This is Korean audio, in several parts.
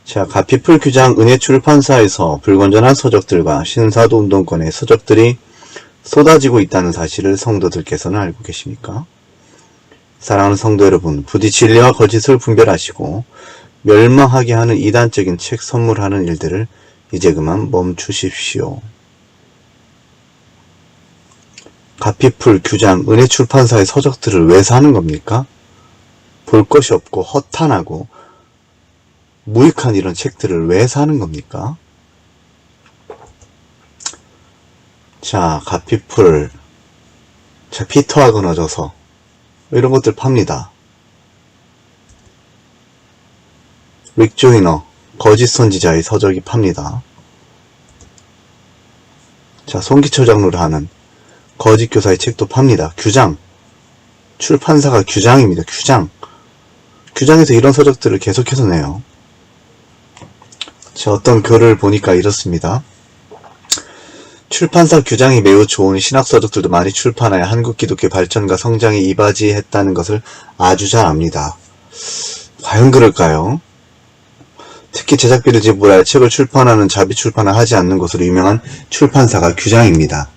자, 가피풀 규장 은혜출판사에서 불건전한 서적들과 신사도 운동권의 서적들이 쏟아지고 있다는 사실을 성도들께서는 알고 계십니까? 사랑하는 성도 여러분, 부디 진리와 거짓을 분별하시고 멸망하게 하는 이단적인 책 선물하는 일들을 이제 그만 멈추십시오. 가피풀 규장 은혜출판사의 서적들을 왜 사는 겁니까? 볼 것이 없고 허탄하고 무익한 이런 책들을 왜 사는 겁니까? 자, 가피풀, 자, 피터하고 넣어줘서 이런 것들 팝니다. 릭 조이너, 거짓 선지자의 서적이 팝니다. 자, 송기철 장로를 하는 거짓 교사의 책도 팝니다. 규장, 출판사가 규장입니다. 규장, 규장에서 이런 서적들을 계속해서 내요. 자, 어떤 글을 보니까 이렇습니다. 출판사 규장이 매우 좋은 신학서적들도 많이 출판하여 한국 기독교 발전과 성장에 이바지했다는 것을 아주 잘 압니다. 과연 그럴까요? 특히 제작비를 지불하여 책을 출판하는 자비출판을 하지 않는 것으로 유명한 출판사가 규장입니다.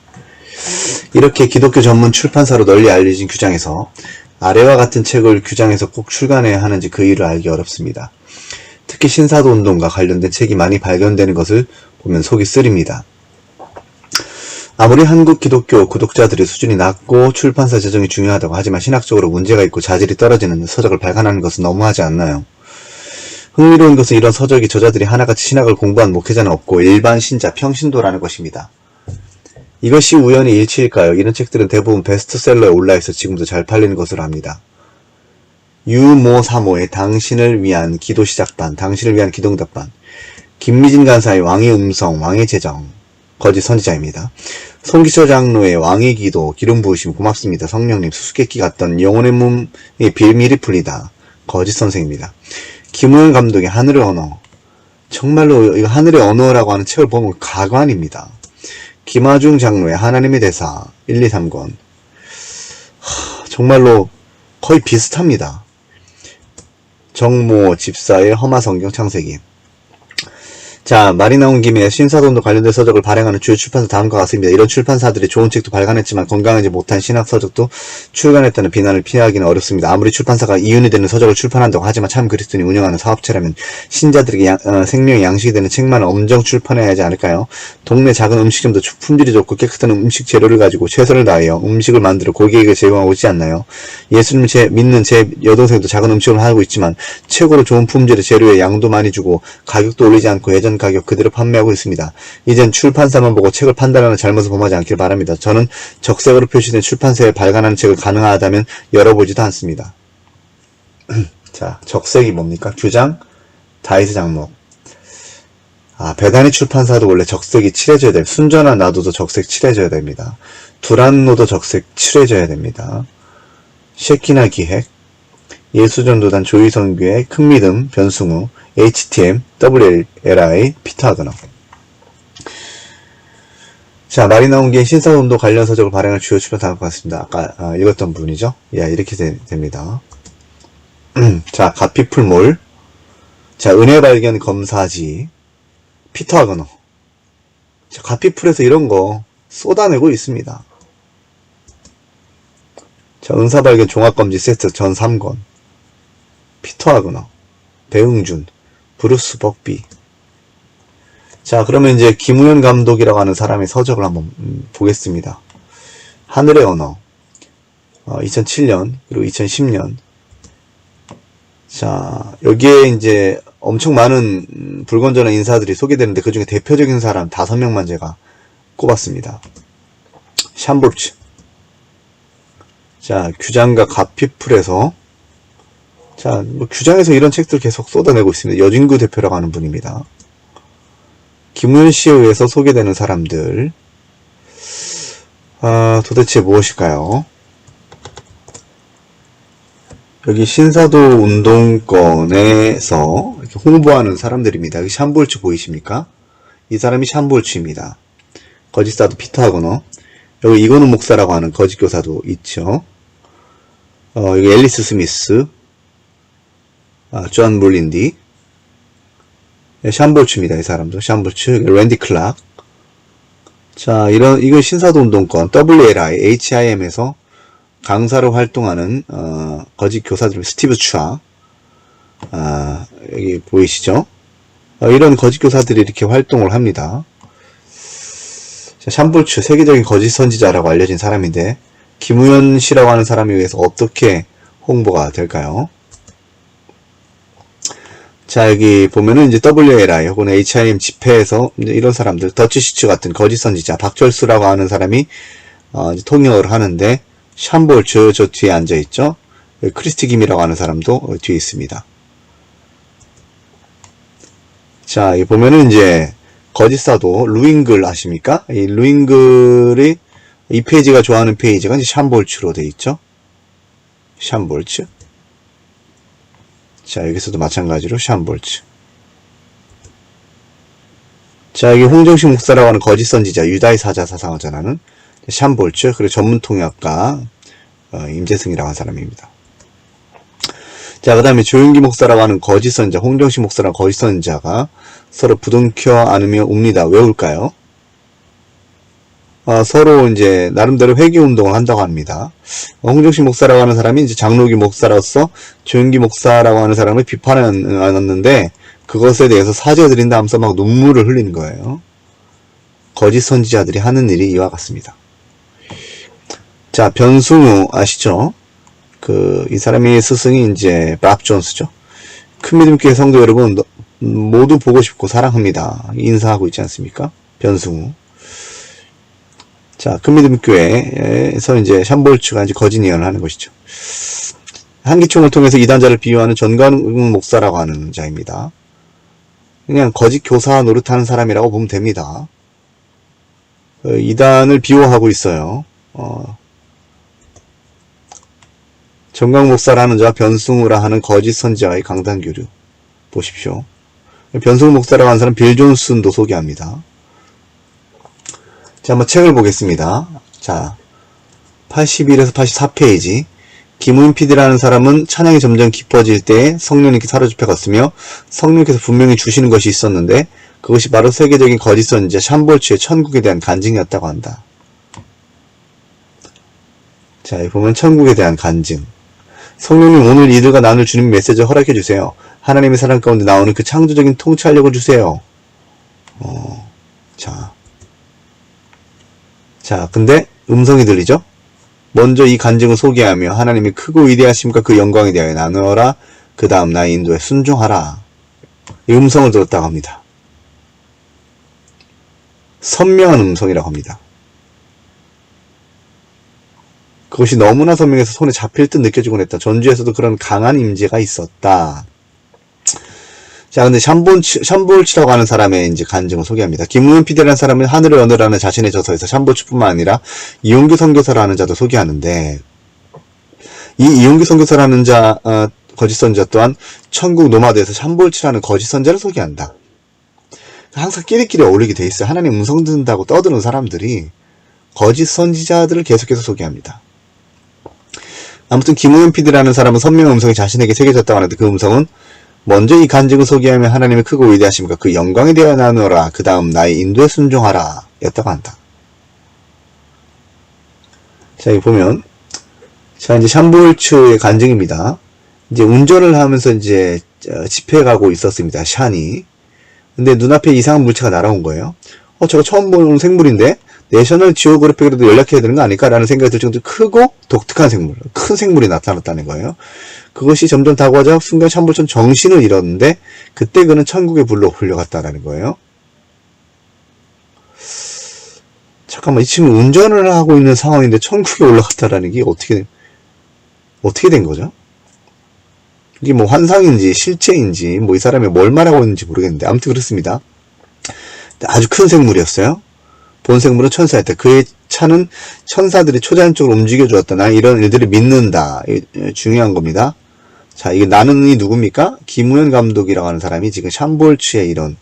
이렇게 기독교 전문 출판사로 널리 알려진 규장에서 아래와 같은 책을 규장에서 꼭 출간해야 하는지 그 이유를 알기 어렵습니다. 특히 신사도 운동과 관련된 책이 많이 발견되는 것을 보면 속이 쓰립니다. 아무리 한국 기독교 구독자들의 수준이 낮고 출판사 재정이 중요하다고 하지만 신학적으로 문제가 있고 자질이 떨어지는 서적을 발간하는 것은 너무하지 않나요? 흥미로운 것은 이런 서적이 저자들이 하나같이 신학을 공부한 목회자는 없고 일반 신자, 평신도라는 것입니다. 이것이 우연히 일치일까요? 이런 책들은 대부분 베스트셀러에 올라있어 지금도 잘 팔리는 것으로 압니다. 유모 사모의 당신을 위한 기도 시작반, 당신을 위한 기도응답반, 김미진 간사의 왕의 음성, 왕의 재정, 거짓 선지자입니다. 송기철 장로의 왕의 기도, 기름 부으심 고맙습니다. 성령님, 수수께끼 같던 영혼의 몸의 비밀이 풀리다, 거짓 선생입니다. 김우현 감독의 하늘의 언어, 정말로 이거 하늘의 언어라고 하는 책을 보면 가관입니다. 김하중 장로의 하나님의 대사 1, 2, 3권, 정말로 거의 비슷합니다. 정모 집사의 험화 성경 창세기. 자, 말이 나온 김에 신사돈도 관련된 서적을 발행하는 주요 출판사 다음과 같습니다. 이런 출판사들이 좋은 책도 발간했지만 건강하지 못한 신학 서적도 출간했다는 비난을 피하기는 어렵습니다. 아무리 출판사가 이윤이 되는 서적을 출판한다고 하지만 참 그리스도인이 운영하는 사업체라면 신자들에게 생명의 양식이 되는 책만 엄정 출판해야 하지 않을까요? 동네 작은 음식점도 품질이 좋고 깨끗한 음식 재료를 가지고 최선을 다하여 음식을 만들어 고객에게 제공하고 있지 않나요? 예수님 믿는 제 여동생도 작은 음식을 하고 있지만 최고로 좋은 품질의 재료에 양도 많이 주고 가격도 올리지 않고 예전 가격 그대로 판매하고 있습니다. 이젠 출판사만 보고 책을 판단하는 잘못을 범하지 않길 바랍니다. 저는 적색으로 표시된 출판사에 발간하는 책을 가능하다면 열어보지도 않습니다. 자, 적색이 뭡니까? 규장, 다이스 장목. 배다니 출판사도 원래 적색이 칠해져야 돼요. 순전한 나도도 적색 칠해져야 됩니다. 두란노도 적색 칠해져야 됩니다. 셰키나 기획, 예수전도단 조희성교회, 큰믿음, 변승우, HTM, WLI, 피터 하거너. 자, 말이 나온 게 신사운동 관련 서적을 발행할 주요 출판사 다음과 같습니다. 아까 읽었던 분이죠? 예, 이렇게 됩니다. 자, 가피풀몰. 자, 은혜 발견 검사지. 피터 하거너. 자, 가피풀에서 이런 거 쏟아내고 있습니다. 자, 은사 발견 종합검지 세트 전 3권. 피터 하거너. 배응준. 브루스 벅비. 자, 그러면 이제 김우현 감독이라고 하는 사람의 서적을 한번 보겠습니다. 하늘의 언어. 2007년, 그리고 2010년. 자, 여기에 이제 엄청 많은 불건전한 인사들이 소개되는데 그 중에 대표적인 사람 5명만 제가 꼽았습니다. 샴볼츠. 자, 규장과 가피풀에서 자, 규장에서 이런 책들 계속 쏟아내고 있습니다. 여진구 대표라고 하는 분입니다. 김우현 씨에 의해서 소개되는 사람들. 도대체 무엇일까요? 여기 신사도 운동권에서 이렇게 홍보하는 사람들입니다. 여기 샴볼츠 보이십니까? 이 사람이 샴볼츠입니다. 거짓사도 피터 하거너. 여기 이건우 목사라고 하는 거짓교사도 있죠. 여기 앨리스 스미스. 존 물린디, 샴볼츠입니다. 이 사람도 샴볼츠, 랜디 클락. 자, 이건 신사도 운동권 WLI, HIM에서 강사로 활동하는 거짓 교사들 스티브 추아. 여기 보이시죠? 이런 거짓 교사들이 이렇게 활동을 합니다. 자, 샴볼츠 세계적인 거짓 선지자라고 알려진 사람인데 김우현 씨라고 하는 사람에 의해서 어떻게 홍보가 될까요? 자, 여기 보면은 이제 WLI 혹은 HIM 집회에서 이런 사람들, 더치시츠 같은 거짓 선지자, 박철수라고 하는 사람이 이제 통역을 하는데 샴볼츠 저 뒤에 앉아 있죠. 크리스티 김이라고 하는 사람도 뒤에 있습니다. 자, 이 보면은 이제 거짓사도 루잉글 아십니까? 이 루잉글이 이 페이지가 좋아하는 페이지가 이제 샴볼츠로 되어 있죠. 샴볼츠. 자, 여기서도 마찬가지로 샴볼츠. 자, 여기 홍정식 목사라고 하는 거짓 선지자, 유다의 사자 사상을 전하는 샴볼츠, 그리고 전문 통역가 임재승이라고 하는 사람입니다. 자, 그 다음에 조윤기 목사라고 하는 거짓 선지자, 홍정식 목사라는 거짓 선지자가 서로 부둥켜 안으며 웁니다. 왜 울까요? 서로 이제 나름대로 회개 운동을 한다고 합니다. 홍정식 목사라고 하는 사람이 이제 장로기 목사로서 조윤기 목사라고 하는 사람을 비판하는데 그것에 대해서 사죄드린다 하면서 막 눈물을 흘리는 거예요. 거짓 선지자들이 하는 일이 이와 같습니다. 자, 변승우 아시죠? 이 사람이 스승이 이제 밥 존스죠. 큰 믿음교회 성도 여러분 모두 보고 싶고 사랑합니다. 인사하고 있지 않습니까? 변승우. 자, 큰 믿음교회에서 이제 샴볼츠가 이제 거짓 예언을 하는 것이죠. 한기총을 통해서 이단자를 비유하는 전관웅 목사라고 하는 자입니다. 그냥 거짓 교사 노릇하는 사람이라고 보면 됩니다. 이단을 비호하고 있어요. 전광 목사라는 자와 변승우라 하는 거짓 선지자의 강단 교류 보십시오. 변승우 목사라고 하는 사람 빌 존슨도 소개합니다. 자, 한번 책을 보겠습니다. 자, 81에서 84페이지. 김우인 PD라는 사람은 찬양이 점점 깊어질 때 성령님께 사로잡혀 갔으며 성령님께서 분명히 주시는 것이 있었는데 그것이 바로 세계적인 거짓 선지자 샴볼츠의 천국에 대한 간증이었다고 한다. 자, 여기 보면 천국에 대한 간증. 성령님, 오늘 이들과 나눌 주님 메시지를 허락해 주세요. 하나님의 사랑 가운데 나오는 그 창조적인 통찰력을 주세요. 자, 근데 음성이 들리죠? 먼저 이 간증을 소개하며 하나님이 크고 위대하심과 그 영광에 대하여 나누어라. 그 다음 나의 인도에 순종하라. 이 음성을 들었다고 합니다. 선명한 음성이라고 합니다. 그것이 너무나 선명해서 손에 잡힐 듯 느껴지곤 했다. 전주에서도 그런 강한 임재가 있었다. 자, 근데 샴볼츠라고 하는 사람의 이제 간증을 소개합니다. 김우현 PD라는 사람은 하늘을 여느라는 자신의 저서에서 샴볼츠뿐만 아니라 이용규 선교사라는 자도 소개하는데, 이 이용규 선교사라는 자, 거짓 선지자 또한 천국 노마드에서 샴볼츠라는 거짓 선지자를 소개한다. 항상 끼리끼리 어울리게 돼 있어요. 하나님 음성 듣는다고 떠드는 사람들이 거짓 선지자들을 계속해서 소개합니다. 아무튼 김우현 PD라는 사람은 선명한 음성이 자신에게 새겨졌다고 하는데 그 음성은 먼저 이 간증을 소개하며 하나님의 크고 위대하심과 그 영광에 대하여 나누어라. 그 다음 나의 인도에 순종하라. 였다고 한다. 자, 여기 보면, 자, 이제 샴볼츠의 간증입니다. 이제 운전을 하면서 이제 집회에 가고 있었습니다. 샨이. 근데 눈앞에 이상한 물체가 날아온 거예요. 저거 처음 보는 생물인데? 내셔널 지오그래픽으로도 연락해야 되는 거 아닐까라는 생각이 들 정도로 크고 독특한 생물, 큰 생물이 나타났다는 거예요. 그것이 점점 다가오자 순간 샴볼츠는 정신을 잃었는데 그때 그는 천국의 불로 훌려갔다라는 거예요. 잠깐만, 이 친구 운전을 하고 있는 상황인데 천국에 올라갔다라는 게 어떻게 된 거죠? 이게 뭐 환상인지 실체인지 뭐 이 사람이 뭘 말하고 있는지 모르겠는데 아무튼 그렇습니다. 아주 큰 생물이었어요. 본 생물은 천사였다. 그의 차는 천사들이 초자연적으로 움직여 주었다. 난 이런 일들을 믿는다. 중요한 겁니다. 자, 이게 나는 이 누굽니까? 김우현 감독이라고 하는 사람이 지금 샴볼츠의 이런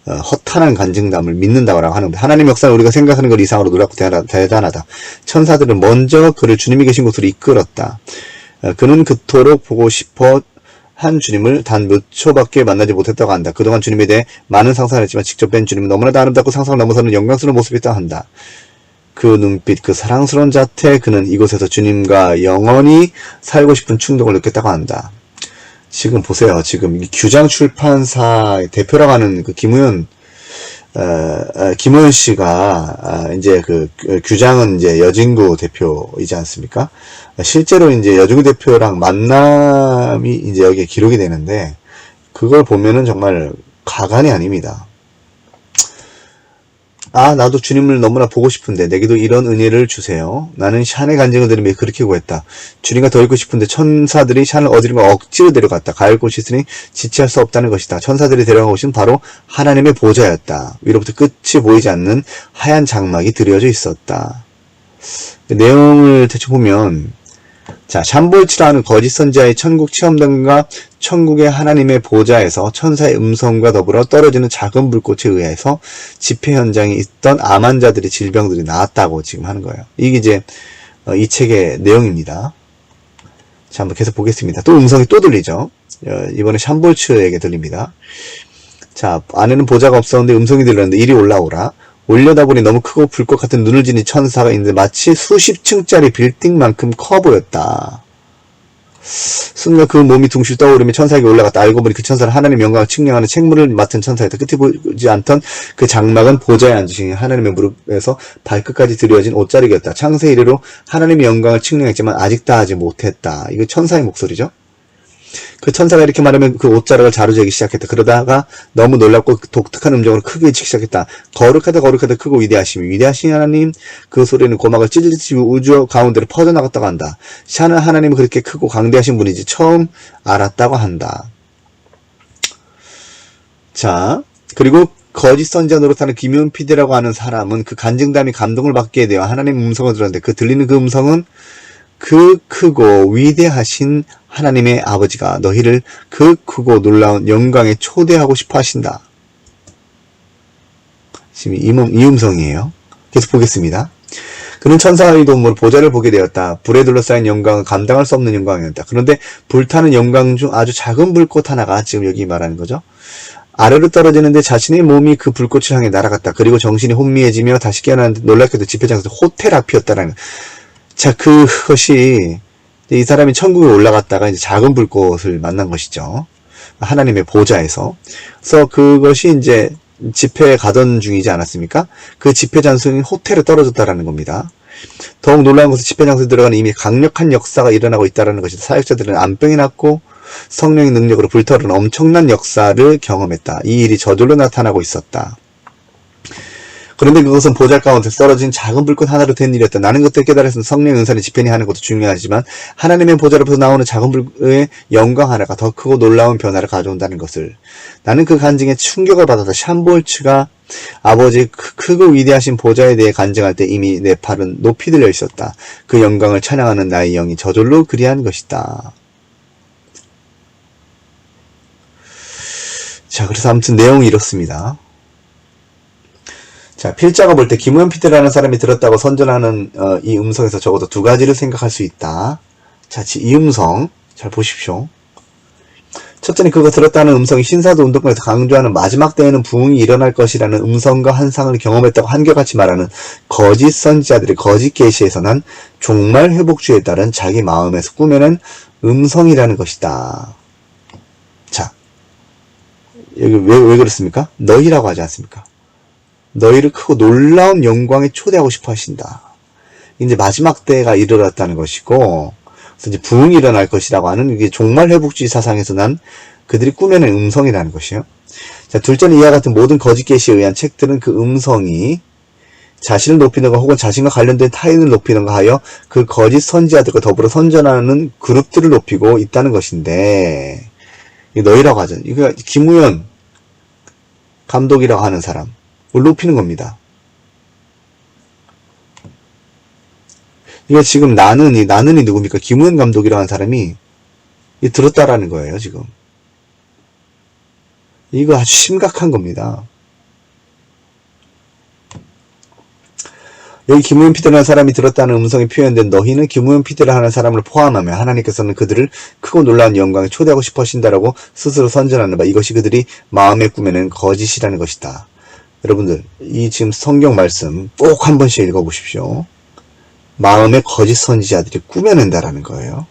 허탄한 간증담을 믿는다고 하는 겁니다. 하나님 역사는 우리가 생각하는 것 이상으로 놀랍고 대단하다. 천사들은 먼저 그를 주님이 계신 곳으로 이끌었다. 그는 그토록 보고 싶어 한 주님을 단 몇 초밖에 만나지 못했다고 한다. 그동안 주님에 대해 많은 상상을 했지만 직접 뵌 주님은 너무나도 아름답고 상상을 넘어서는 영광스러운 모습이었다고 한다. 그 눈빛, 그 사랑스러운 자태, 그는 이곳에서 주님과 영원히 살고 싶은 충동을 느꼈다고 한다. 지금 보세요. 지금 규장 출판사의 대표라고 하는 그 김우현 씨가 이제 그 규장은 이제 여진구 대표이지 않습니까? 실제로 이제 여진구 대표랑 만남이 이제 여기에 기록이 되는데 그걸 보면은 정말 가관이 아닙니다. 나도 주님을 너무나 보고 싶은데 내게도 이런 은혜를 주세요. 나는 샨의 간증을 들으며 그렇게 구했다. 주님과 더 있고 싶은데 천사들이 샨을 어디론가 억지로 데려갔다. 갈 곳이 있으니 지체할 수 없다는 것이다. 천사들이 데려간 곳은 바로 하나님의 보좌였다. 위로부터 끝이 보이지 않는 하얀 장막이 드려져 있었다. 내용을 대충 보면 자, 샴볼츠라는 거짓 선지자의 천국 체험담과 천국의 하나님의 보좌에서 천사의 음성과 더불어 떨어지는 작은 불꽃에 의해서 집회 현장에 있던 암 환자들의 질병들이 나았다고 지금 하는 거예요. 이게 이제 이 책의 내용입니다. 자, 한번 계속 보겠습니다. 또 음성이 또 들리죠. 이번에 샴볼츠에게 들립니다. 자, 안에는 보좌가 없었는데 음성이 들렸는데 이리 올라오라. 올려다보니 너무 크고 불꽃 같은 눈을 지닌 천사가 있는데 마치 수십 층짜리 빌딩만큼 커 보였다. 순간 그 몸이 둥실 떠오르며 천사에게 올라갔다. 알고 보니 그 천사는 하나님의 영광을 측량하는 책무를 맡은 천사였다. 끝이 보이지 않던 그 장막은 보좌에 앉으신 하나님의 무릎에서 발끝까지 드려진 옷자락이었다. 창세 이래로 하나님의 영광을 측량했지만 아직 다 하지 못했다. 이거 천사의 목소리죠. 그 천사가 이렇게 말하면 그 옷자락을 자루재기 시작했다. 그러다가 너무 놀랍고 독특한 음정으로 크게 외치기 시작했다. 거룩하다 거룩하다 크고 위대하신 하나님. 그 소리는 고막을 찢듯이 우주 가운데로 퍼져나갔다고 한다. 샤는 하나님은 그렇게 크고 강대하신 분이지 처음 알았다고 한다. 자, 그리고 거짓 선지자 노릇하는 김윤 PD라고 하는 사람은 그 간증담이 감동을 받게 되어 하나님 음성을 들었는데 그 들리는 그 음성은 그 크고 위대하신 하나님의 아버지가 너희를 그 크고 놀라운 영광에 초대하고 싶어 하신다. 지금 이 음성이에요. 계속 보겠습니다. 그는 천사의 도움으로 보좌를 보게 되었다. 불에 둘러싸인 영광은 감당할 수 없는 영광이었다. 그런데 불타는 영광 중 아주 작은 불꽃 하나가 지금 여기 말하는 거죠. 아래로 떨어지는데 자신의 몸이 그 불꽃을 향해 날아갔다. 그리고 정신이 혼미해지며 다시 깨어났는데 놀랍게도 집회장에서 호텔 앞이었다라는. 자, 그것이 이 사람이 천국에 올라갔다가 이제 작은 불꽃을 만난 것이죠. 하나님의 보좌에서. 그래서 그것이 이제 집회에 가던 중이지 않았습니까? 그 집회 장소인 호텔에 떨어졌다라는 겁니다. 더욱 놀라운 것은 집회 장소에 들어가는 이미 강력한 역사가 일어나고 있다라는 것이다. 사역자들은 암병이 났고 성령의 능력으로 불타오르는 엄청난 역사를 경험했다. 이 일이 저절로 나타나고 있었다. 그런데 그것은 보좌 가운데 떨어진 작은 불꽃 하나로 된 일이었다. 나는 그때 깨달았으면 성령의 은사를 집행이 하는 것도 중요하지만 하나님의 보좌로부터 나오는 작은 불의 영광 하나가 더 크고 놀라운 변화를 가져온다는 것을. 나는 그 간증에 충격을 받았다. 샴볼츠가 아버지의 크고 위대하신 보좌에 대해 간증할 때 이미 내 팔은 높이 들려 있었다. 그 영광을 찬양하는 나의 영이 저절로 그리한 것이다. 자, 그래서 아무튼 내용이 이렇습니다. 자, 필자가 볼 때 김우현 PD라는 사람이 들었다고 선전하는 이 음성에서 적어도 두 가지를 생각할 수 있다. 자, 이 음성 잘 보십시오. 첫째는 그가 들었다는 음성이 신사도 운동권에서 강조하는 마지막 때에는 부흥이 일어날 것이라는 음성과 환상을 경험했다고 한결같이 말하는 거짓 선지자들의 거짓 계시에서 난 종말 회복주의에 따른 자기 마음에서 꾸며낸 음성이라는 것이다. 자, 여기 왜 그렇습니까? 너희라고 하지 않습니까? 너희를 크고 놀라운 영광에 초대하고 싶어 하신다. 이제 마지막 때가 이르렀다는 것이고, 그래서 이제 부흥이 일어날 것이라고 하는 이게 종말 회복주의 사상에서 난 그들이 꾸며낸 음성이라는 것이에요. 자, 둘째는 이와 같은 모든 거짓 계시에 의한 책들은 그 음성이 자신을 높이는가 혹은 자신과 관련된 타인을 높이는가 하여 그 거짓 선지자들과 더불어 선전하는 그룹들을 높이고 있다는 것인데, 너희라고 하죠. 이거 김우현 감독이라고 하는 사람. 높이는 겁니다. 이거 지금 나는이 누굽니까? 김우현 감독이라고 하는 사람이 들었다라는 거예요, 지금. 이거 아주 심각한 겁니다. 여기 기무현 피드라는 사람이 들었다는 음성이 표현된 너희는 기무현 피드라 하는 사람을 포함하며 하나님께서는 그들을 크고 놀라운 영광에 초대하고 싶어 하신다라고 스스로 선전하는 바 이것이 그들이 마음에 꾸며낸 거짓이라는 것이다. 여러분들 이 지금 성경 말씀 꼭 한 번씩 읽어보십시오. 마음에 거짓 선지자들이 꾸며낸다라는 거예요.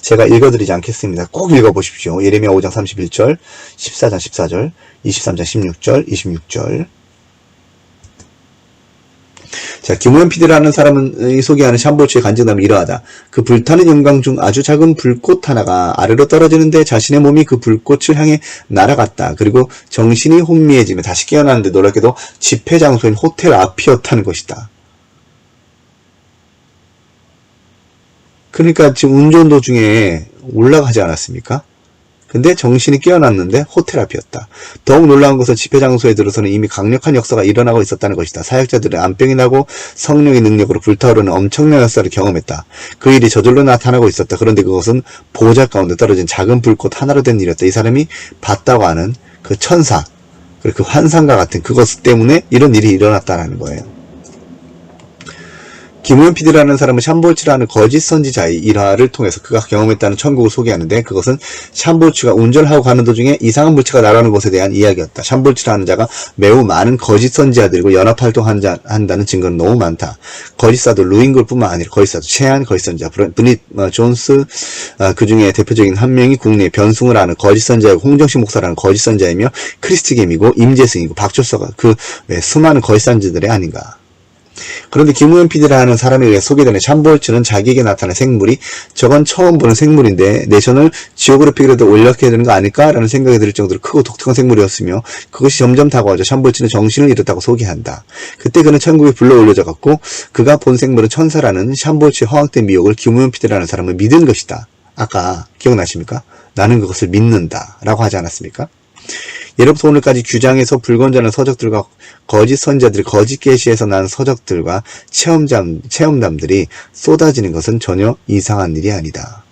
제가 읽어드리지 않겠습니다. 꼭 읽어보십시오. 예레미야 5장 31절, 14장 14절, 23장 16절, 26절. 자, 기무현 피드라는 사람은 소개하는 샴볼츠의 간증담이 이러하다. 그 불타는 영광 중 아주 작은 불꽃 하나가 아래로 떨어지는데 자신의 몸이 그 불꽃을 향해 날아갔다. 그리고 정신이 혼미해지며 다시 깨어났는데 놀랍게도 집회 장소인 호텔 앞이었다는 것이다. 그러니까 지금 운전 도중에 올라가지 않았습니까? 근데 정신이 깨어났는데 호텔 앞이었다. 더욱 놀라운 것은 집회 장소에 들어서는 이미 강력한 역사가 일어나고 있었다는 것이다. 사역자들은 안병이 나고 성령의 능력으로 불타오르는 엄청난 역사를 경험했다. 그 일이 저절로 나타나고 있었다. 그런데 그것은 보호자 가운데 떨어진 작은 불꽃 하나로 된 일이었다. 이 사람이 봤다고 하는 그 천사, 그리고 그 환상과 같은 그것 때문에 이런 일이 일어났다는 거예요. 기무현 피드라는 사람은 샴볼츠라는 거짓 선지자의 일화를 통해서 그가 경험했다는 천국을 소개하는데 그것은 샴볼츠가 운전하고 가는 도중에 이상한 물체가 날아오는 것에 대한 이야기였다. 샴볼츠라는 자가 매우 많은 거짓 선지자들이고 연합활동한다는 증거는 너무 많다. 거짓사도 루잉골뿐만 아니라 거짓사도 최한 거짓 선지자 브릿 존스 그 중에 대표적인 한 명이 국내에 변승을 하는 거짓 선지자이고 홍정식 목사라는 거짓 선지자이며 크리스티겜이고 임재승이고 박조서가 그 수많은 거짓 선지자들이 아닌가. 그런데 기무현 피드라 하는 사람에 의해 소개되는 샴볼츠는 자기에게 나타난 생물이 저건 처음 보는 생물인데 내셔널 지오그래픽이라도 올려야 되는 거 아닐까라는 생각이 들 정도로 크고 독특한 생물이었으며 그것이 점점 다가와져 샴볼츠는 정신을 잃었다고 소개한다. 그때 그는 천국에 불러 올려져 갔고 그가 본 생물은 천사라는 샴볼츠의 허황된 미혹을 기무현 피드라는 사람은 믿은 것이다. 아까 기억나십니까? 나는 그것을 믿는다 라고 하지 않았습니까? 예로부터 오늘까지 규장에서 불건전한 서적들과 거짓 선지자들이 거짓 계시에서 난 서적들과 체험담들이 쏟아지는 것은 전혀 이상한 일이 아니다.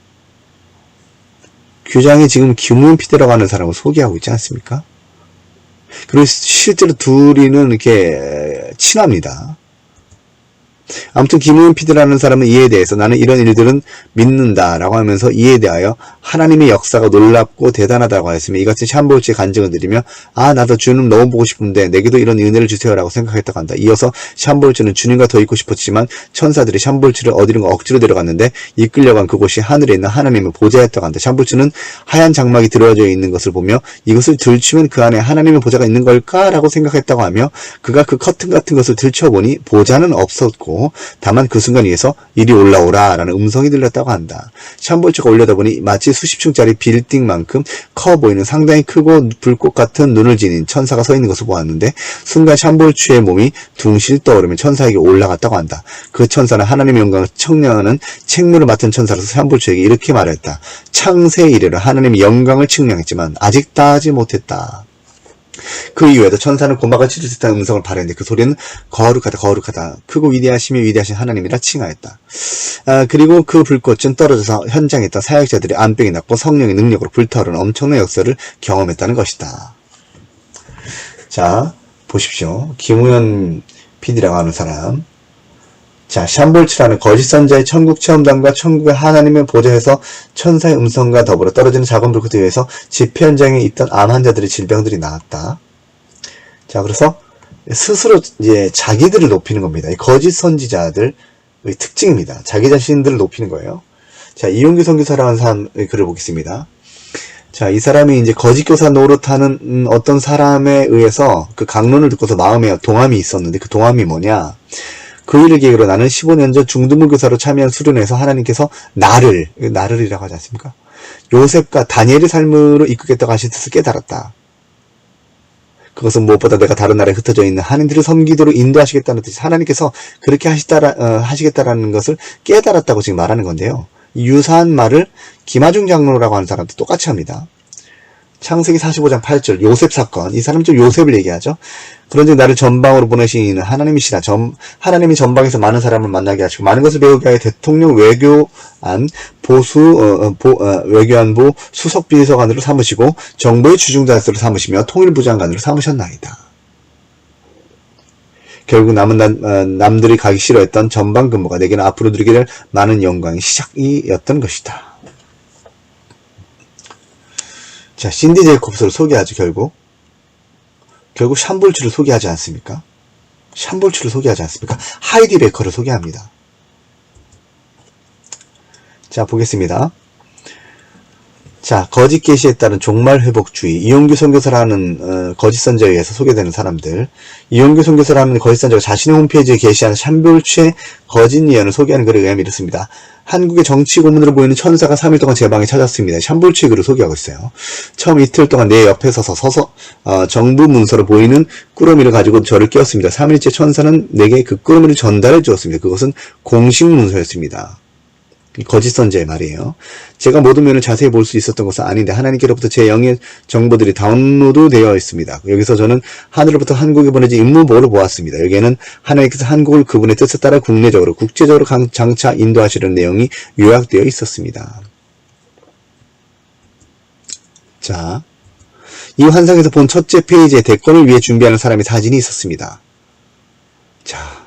규장이 지금 기무현 피드라고 하는 사람을 소개하고 있지 않습니까? 그리고 실제로 둘이는 이렇게 친합니다. 아무튼 기무현 피드라는 사람은 이에 대해서 나는 이런 일들은 믿는다라고 하면서 이에 대하여 하나님의 역사가 놀랍고 대단하다고 하였으며 이같이 샴볼츠의 간증을 드리며 나도 주님 너무 보고 싶은데 내게도 이런 은혜를 주세요라고 생각했다고 한다. 이어서 샴볼츠는 주님과 더 있고 싶었지만 천사들이 샴볼츠를 어디론가 억지로 데려갔는데 이끌려간 그곳이 하늘에 있는 하나님의 보좌였다고 한다. 샴볼츠는 하얀 장막이 들어져 있는 것을 보며 이것을 들추면 그 안에 하나님의 보좌가 있는 걸까라고 생각했다고 하며 그가 그 커튼 같은 것을 들춰보니 보좌는 없었고 다만 그 순간 위에서 이리 올라오라 라는 음성이 들렸다고 한다. 샴볼츠가 올려다보니 마치 수십 층짜리 빌딩만큼 커 보이는 상당히 크고 불꽃 같은 눈을 지닌 천사가 서 있는 것을 보았는데 순간 샴볼츠의 몸이 둥실 떠오르며 천사에게 올라갔다고 한다. 그 천사는 하나님의 영광을 청량하는 책무를 맡은 천사로서 샴볼츠에게 이렇게 말했다. 창세 이래로 하나님의 영광을 측량했지만 아직 다 하지 못했다. 그 이후에도 천사는 고막을 찢을 듯한 음성을 발했는데 그 소리는 거룩하다 거룩하다 크고 위대하시며 위대하신 하나님이라 칭하였다. 그리고 그 불꽃은 떨어져서 현장에 있던 사역자들의 안병이 났고 성령의 능력으로 불타오르는 엄청난 역사를 경험했다는 것이다. 자 보십시오. 기무현 PD라고 하는 사람, 자 샴볼츠라는 거짓 선자의 천국 체험담과 천국의 하나님의 보좌에서 천사의 음성과 더불어 떨어지는 작은 불꽃에 의해서 집회 현장에 있던 암 환자들의 질병들이 나았다. 자 그래서 스스로 이제 자기들을 높이는 겁니다. 이 거짓 선지자들의 특징입니다. 자기 자신들을 높이는 거예요. 자 이용규 선교사라는 사람의 글을 보겠습니다. 자, 이 사람이 이제 거짓 교사 노릇하는 어떤 사람에 의해서 그 강론을 듣고서 마음에 동함이 있었는데 그 동함이 뭐냐? 그 일을 계기로 나는 15년 전 중등부 교사로 참여한 수련회에서 하나님께서 나를이라고 하지 않습니까? 요셉과 다니엘의 삶으로 이끌겠다고 하신 뜻을 깨달았다. 그것은 무엇보다 내가 다른 나라에 흩어져 있는 한인들을 섬기도록 인도하시겠다는 뜻이 하나님께서 그렇게 하시겠다라는 것을 깨달았다고 지금 말하는 건데요. 유사한 말을 김하중 장로라고 하는 사람도 똑같이 합니다. 창세기 45장 8절 요셉 사건, 이 사람은 좀 요셉을 얘기하죠. 그런즉 나를 전방으로 보내시는 하나님이시라. 하나님이 전방에서 많은 사람을 만나게 하시고 많은 것을 배우게 하여 대통령 외교안보 수석 비서관으로 삼으시고 정부의 주중자스로 삼으시며 통일부 장관으로 삼으셨나이다. 결국 남들이 가기 싫어했던 전방 근무가 내게는 앞으로 누리게 될 많은 영광의 시작이었던 것이다. 자, 신디 제이콥스를 소개하죠. 결국 샴볼츠를 소개하지 않습니까? 하이디 베커를 소개합니다. 자, 보겠습니다. 자, 거짓 계시에 따른 종말 회복주의, 이용규 선교사라는 거짓 선자에 의해서 소개되는 사람들. 이용규 선교사라는 거짓 선자가 자신의 홈페이지에 게시한 샴볼츠의 거짓 예언을 소개하는 글에 의하면 이렇습니다. 한국의 정치 고문으로 보이는 천사가 3일 동안 제 방에 찾았습니다. 샴볼츠의 글을 소개하고 있어요. 처음 이틀 동안 내 옆에 서서 정부 문서로 보이는 꾸러미를 가지고 저를 깨웠습니다. 3일째 천사는 내게 그 꾸러미를 전달해 주었습니다. 그것은 공식 문서였습니다. 거짓 선자의 말이에요. 제가 모든 면을 자세히 볼 수 있었던 것은 아닌데 하나님께로부터 제 영의 정보들이 다운로드 되어 있습니다. 여기서 저는 하늘로부터 한국에 보내진 임무보고를 보았습니다. 여기에는 하나님께서 한국을 그분의 뜻에 따라 국내적으로 국제적으로 장차 인도하시려는 내용이 요약되어 있었습니다. 자, 이 환상에서 본 첫째 페이지에 대권을 위해 준비하는 사람의 사진이 있었습니다. 자,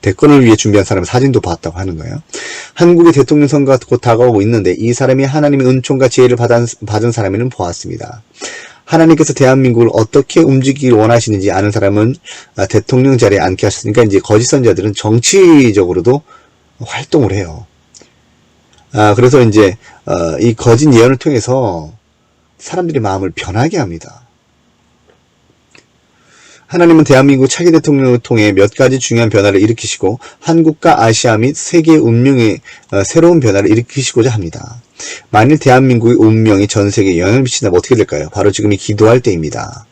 대권을 위해 준비한 사람의 사진도 봤다고 하는 거예요. 한국의 대통령 선거가 곧 다가오고 있는데 이 사람이 하나님의 은총과 지혜를 받은 사람에는 보았습니다. 하나님께서 대한민국을 어떻게 움직이길 원하시는지 아는 사람은 대통령 자리에 앉게 하셨으니까 이제 거짓 선자들은 정치적으로도 활동을 해요. 그래서 이제 이 거짓 예언을 통해서 사람들의 마음을 변하게 합니다. 하나님은 대한민국 차기 대통령을 통해 몇 가지 중요한 변화를 일으키시고 한국과 아시아 및 세계의 운명의 새로운 변화를 일으키시고자 합니다. 만일 대한민국의 운명이 전 세계에 영향을 미친다면 어떻게 될까요? 바로 지금이 기도할 때입니다.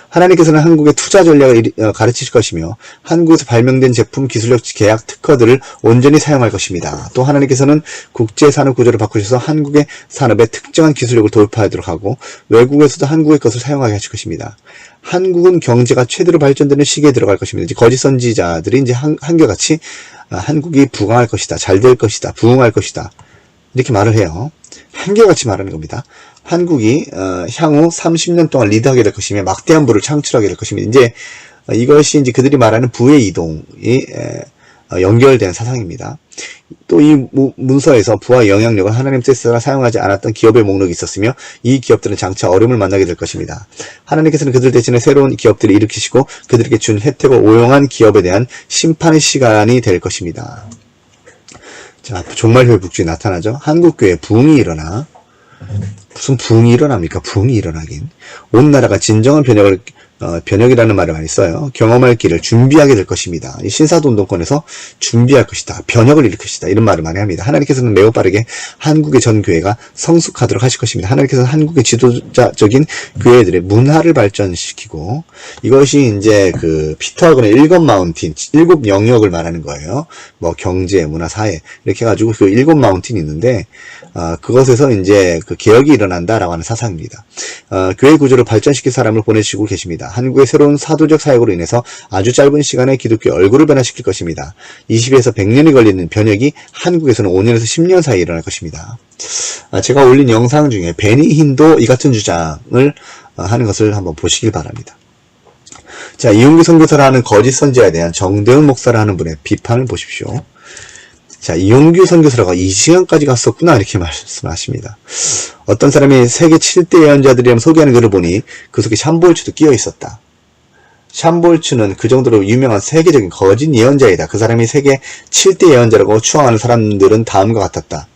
하나님께서는 한국의 투자 전략을 가르치실 것이며 한국에서 발명된 제품, 기술력, 계약, 특허들을 온전히 사용할 것입니다. 또 하나님께서는 국제산업 구조를 바꾸셔서 한국의 산업에 특정한 기술력을 도입하도록 하고 외국에서도 한국의 것을 사용하게 하실 것입니다. 한국은 경제가 최대로 발전되는 시기에 들어갈 것입니다. 이제 거짓 선지자들이 이제 한결같이 한국이 부강할 것이다, 잘 될 것이다, 부흥할 것이다 이렇게 말을 해요. 한결같이 말하는 겁니다. 한국이 향후 30년 동안 리드하게 될 것이며 막대한 부를 창출하게 될 것입니다. 이제 이것이 이제 그들이 말하는 부의 이동이 연결된 사상입니다. 또 이 문서에서 부와 영향력을 하나님 뜻에 따라 사용하지 않았던 기업의 목록이 있었으며 이 기업들은 장차 어려움을 만나게 될 것입니다. 하나님께서는 그들 대신에 새로운 기업들을 일으키시고 그들에게 준 혜택을 오용한 기업에 대한 심판의 시간이 될 것입니다. 자, 종말 회복주의 나타나죠. 한국교회 부흥이 일어나. 무슨 부흥이 일어납니까? 부흥이 일어나긴. 온 나라가 진정한 변혁이라는 말을 많이 써요. 경험할 길을 준비하게 될 것입니다. 이 신사동동권에서 준비할 것이다. 변혁을 일으킬 것이다. 이런 말을 많이 합니다. 하나님께서는 매우 빠르게 한국의 전 교회가 성숙하도록 하실 것입니다. 하나님께서는 한국의 지도자적인 교회들의 문화를 발전시키고 이것이 이제 그 피터하고는 일곱 마운틴, 일곱 영역을 말하는 거예요. 뭐 경제, 문화, 사회 이렇게 해가지고 그 일곱 마운틴이 있는데 그것에서 이제 그 개혁이 일어난다라고 하는 사상입니다. 교회 구조를 발전시킬 사람을 보내시고 계십니다. 한국의 새로운 사도적 사역으로 인해서 아주 짧은 시간에 기독교의 얼굴을 변화시킬 것입니다. 20에서 100년이 걸리는 변혁이 한국에서는 5년에서 10년 사이에 일어날 것입니다. 제가 올린 영상 중에 베니 힌도 이 같은 주장을 하는 것을 한번 보시길 바랍니다. 자, 이용규 선교사라는 거짓 선지자에 대한 정대훈 목사라는 분의 비판을 보십시오. 자, 이용규 선교사라가 이 시간까지 갔었구나 이렇게 말씀하십니다. 어떤 사람이 세계 7대 예언자들이라면 소개하는 글을 보니 그 속에 샴볼츠도 끼어 있었다. 샴볼츠는 그 정도로 유명한 세계적인 거짓 예언자이다. 그 사람이 세계 7대 예언자라고 추앙하는 사람들은 다음과 같았다.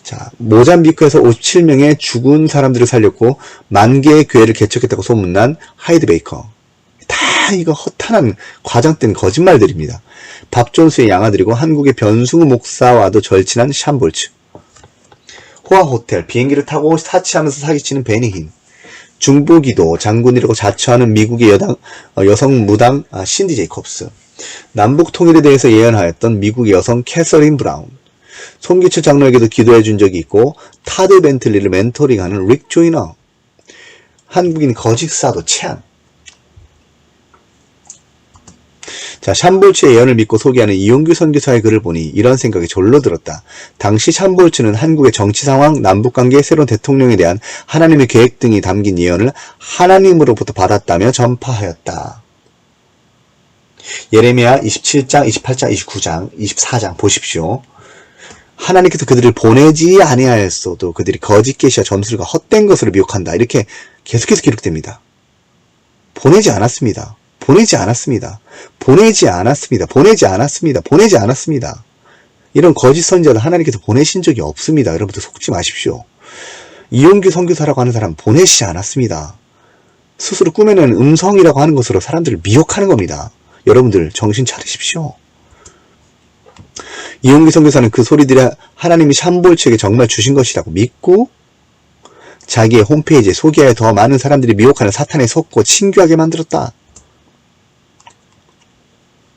자, 모잠비크에서 57명의 죽은 사람들을 살렸고 10,000개의 교회를 개척했다고 소문난 하이드 베이커. 다 이거 허탄한 과장된 거짓말들입니다. 밥 존스의 양아들이고 한국의 변승우 목사와도 절친한 샴볼츠. 호화 호텔, 비행기를 타고 사치하면서 사기치는 베니힌. 중보기도 장군이라고 자처하는 미국의 여성 무당 신디 제이콥스. 남북 통일에 대해서 예언하였던 미국의 여성 캐서린 브라운. 송기철 장로에게도 기도해 준 적이 있고 타드 벤틀리를 멘토링하는 릭 조이너. 한국인 거짓 사도 채안. 자, 샴볼츠의 예언을 믿고 소개하는 이용규 선교사의 글을 보니 이런 생각이 절로 들었다. 당시 샴볼츠는 한국의 정치 상황, 남북관계, 새로운 대통령에 대한 하나님의 계획 등이 담긴 예언을 하나님으로부터 받았다며 전파하였다. 예레미야 27장, 28장, 29장, 24장 보십시오. 하나님께서 그들을 보내지 아니하였어도 그들이 거짓 계시와 점술과 헛된 것으로 미혹한다. 이렇게 계속해서 기록됩니다. 보내지 않았습니다. 보내지 않았습니다. 보내지 않았습니다. 보내지 않았습니다. 보내지 않았습니다. 이런 거짓 선지자를 하나님께서 보내신 적이 없습니다. 여러분들 속지 마십시오. 이용규 선교사라고 하는 사람 보내시지 않았습니다. 스스로 꾸며낸 음성이라고 하는 것으로 사람들을 미혹하는 겁니다. 여러분들 정신 차리십시오. 이용규 선교사는 그 소리들이 하나님이 샴볼츠에게 정말 주신 것이라고 믿고 자기의 홈페이지에 소개하여 더 많은 사람들이 미혹하는 사탄에 속고 친교하게 만들었다.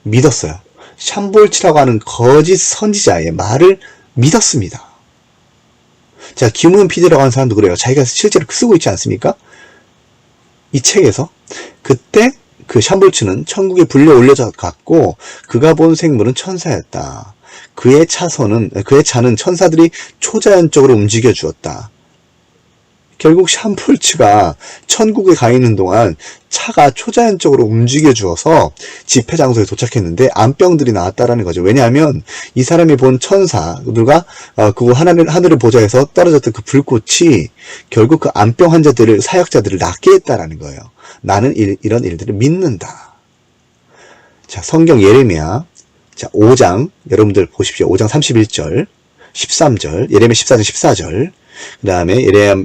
믿었어요. 샴볼츠라고 하는 거짓 선지자의 말을 믿었습니다. 자, 김우현 PD라고 하는 사람도 그래요. 자기가 실제로 쓰고 있지 않습니까? 이 책에서 그때 그 샴볼츠는 천국에 불려 올려져 갔고 그가 본 생물은 천사였다. 그의 차는 천사들이 초자연적으로 움직여 주었다. 결국 샴볼츠가 천국에 가 있는 동안 차가 초자연적으로 움직여 주어서 집회 장소에 도착했는데 암병들이 나왔다라는 거죠. 왜냐하면 이 사람이 본 천사들과 그 하늘을 보좌에서 떨어졌던 그 불꽃이 결국 그 암병 환자들을 사역자들을 낫게 했다라는 거예요. 나는 이런 일들을 믿는다. 자, 성경 예레미야 자 5장 여러분들 보십시오. 5장 31절 13절 예레미야 14장 14절 그 다음에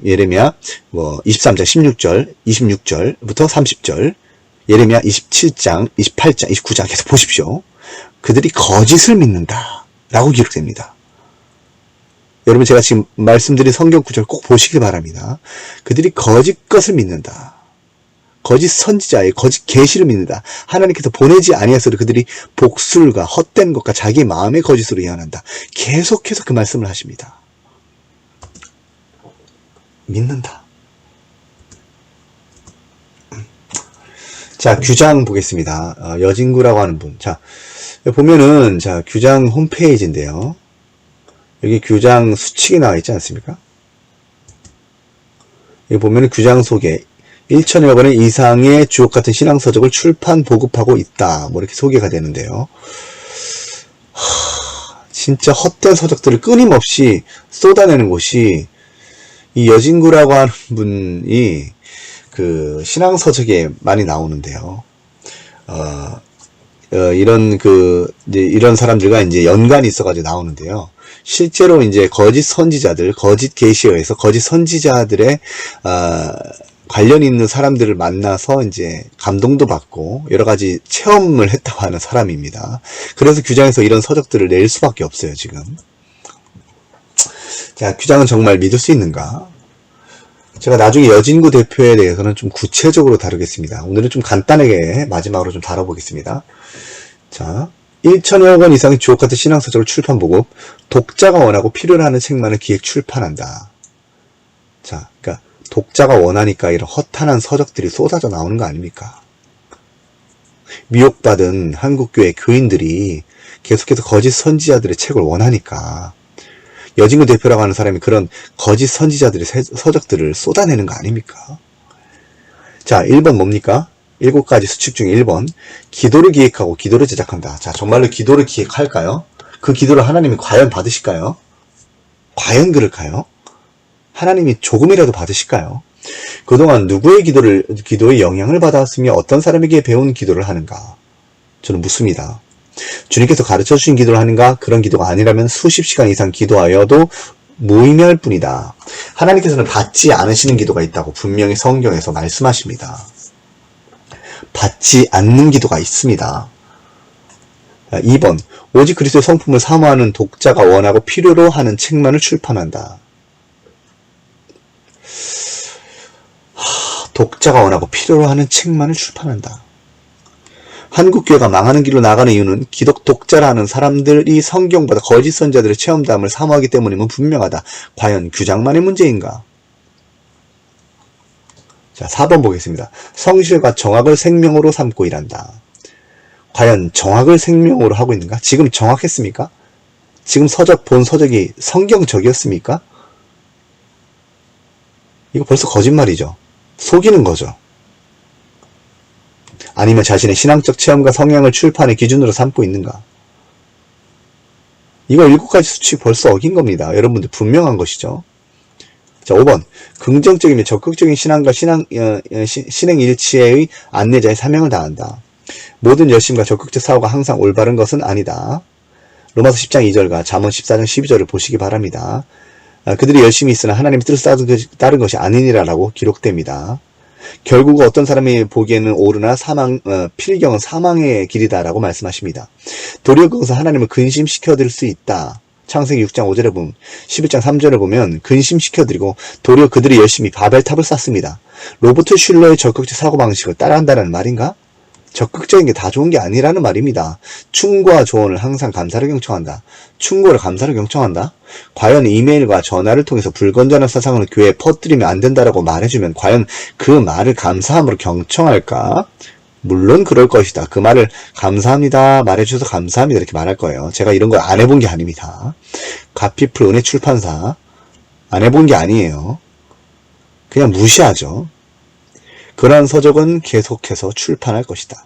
예레미야 23장 16절 26절부터 30절 예레미야 27장 28장 29장 계속 보십시오. 그들이 거짓을 믿는다 라고 기록됩니다. 여러분 제가 지금 말씀드린 성경 구절 꼭 보시길 바랍니다. 그들이 거짓 것을 믿는다. 거짓 선지자의 거짓 계시를 믿는다. 하나님께서 보내지 아니하여서 그들이 복술과 헛된 것과 자기 마음의 거짓으로 예언한다. 계속해서 그 말씀을 하십니다. 믿는다. 자, 규장 보겠습니다. 여진구라고 하는 분. 자, 보면은, 자, 규장 홈페이지인데요. 여기 규장 수칙이 나와 있지 않습니까? 여기 보면은 규장 소개. 1천여 권의 이상의 주옥 같은 신앙서적을 출판, 보급하고 있다. 뭐 이렇게 소개가 되는데요. 진짜 헛된 서적들을 끊임없이 쏟아내는 곳이 이 여진구라고 하는 분이 그 신앙서적에 많이 나오는데요. 이런 사람들과 이제 연관이 있어가지고 나오는데요. 실제로 이제 거짓 선지자들, 거짓 계시에 의해서 거짓 선지자들의, 관련 있는 사람들을 만나서 이제 감동도 받고 여러 가지 체험을 했다고 하는 사람입니다. 그래서 규장에서 이런 서적들을 낼 수밖에 없어요, 지금. 자, 규장은 정말 믿을 수 있는가? 제가 나중에 여진구 대표에 대해서는 좀 구체적으로 다루겠습니다. 오늘은 좀 간단하게 마지막으로 좀 다뤄보겠습니다. 자, 1천여 권 이상의 주옥 같은 신앙서적을 출판 보고 독자가 원하고 필요로 하는 책만을 기획 출판한다. 자, 그러니까 독자가 원하니까 이런 허탄한 서적들이 쏟아져 나오는 거 아닙니까? 미혹받은 한국교회 교인들이 계속해서 거짓 선지자들의 책을 원하니까 여진구 대표라고 하는 사람이 그런 거짓 선지자들의 서적들을 쏟아내는 거 아닙니까? 자, 1번 뭡니까? 7가지 수칙 중에 1번. 기도를 기획하고 기도를 제작한다. 자, 정말로 기도를 기획할까요? 그 기도를 하나님이 과연 받으실까요? 과연 그럴까요? 하나님이 조금이라도 받으실까요? 그동안 누구의 기도에 영향을 받았으며 어떤 사람에게 배운 기도를 하는가? 저는 묻습니다. 주님께서 가르쳐 주신 기도를 하는가? 그런 기도가 아니라면 수십 시간 이상 기도하여도 무의미할 뿐이다. 하나님께서는 받지 않으시는 기도가 있다고 분명히 성경에서 말씀하십니다. 받지 않는 기도가 있습니다. 2번. 오직 그리스도의 성품을 사모하는 독자가 원하고 필요로 하는 책만을 출판한다. 독자가 원하고 필요로 하는 책만을 출판한다. 한국교회가 망하는 길로 나가는 이유는 기독 독자라는 사람들이 성경보다 거짓 선자들의 체험담을 사모하기 때문임은 분명하다. 과연 규장만의 문제인가? 자, 4번 보겠습니다. 성실과 정확을 생명으로 삼고 일한다. 과연 정확을 생명으로 하고 있는가? 지금 정확했습니까? 지금 본 서적이 성경적이었습니까? 이거 벌써 거짓말이죠. 속이는 거죠. 아니면 자신의 신앙적 체험과 성향을 출판의 기준으로 삼고 있는가? 이거 7가지 수칙 벌써 어긴 겁니다. 여러분들 분명한 것이죠. 자, 5번. 긍정적이며 적극적인 신앙과 신행 일치의 안내자의 사명을 다한다. 모든 열심과 적극적 사고가 항상 올바른 것은 아니다. 로마서 10장 2절과 잠언 14장 12절을 보시기 바랍니다. 그들이 열심히 있으나 하나님의 뜻을 따른 것이 아니니라라고 기록됩니다. 결국 어떤 사람이 보기에는 오르나 필경은 사망의 길이다라고 말씀하십니다. 도리어 그것은 하나님을 근심시켜드릴 수 있다. 창세기 6장 5절에 보면 11장 3절을 보면 근심시켜드리고 도리어 그들이 열심히 바벨탑을 쌓습니다. 로버트 슐러의 적극적 사고방식을 따라한다는 말인가? 적극적인 게 다 좋은 게 아니라는 말입니다. 충고와 조언을 항상 감사를 경청한다. 충고를 감사를 경청한다? 과연 이메일과 전화를 통해서 불건전한 사상을 교회에 퍼뜨리면 안 된다라고 말해주면 과연 그 말을 감사함으로 경청할까? 물론 그럴 것이다. 그 말을 감사합니다. 말해주셔서 감사합니다. 이렇게 말할 거예요. 제가 이런 걸 안 해본 게 아닙니다. 갓피플 은혜 출판사 안 해본 게 아니에요. 그냥 무시하죠. 그러한 서적은 계속해서 출판할 것이다.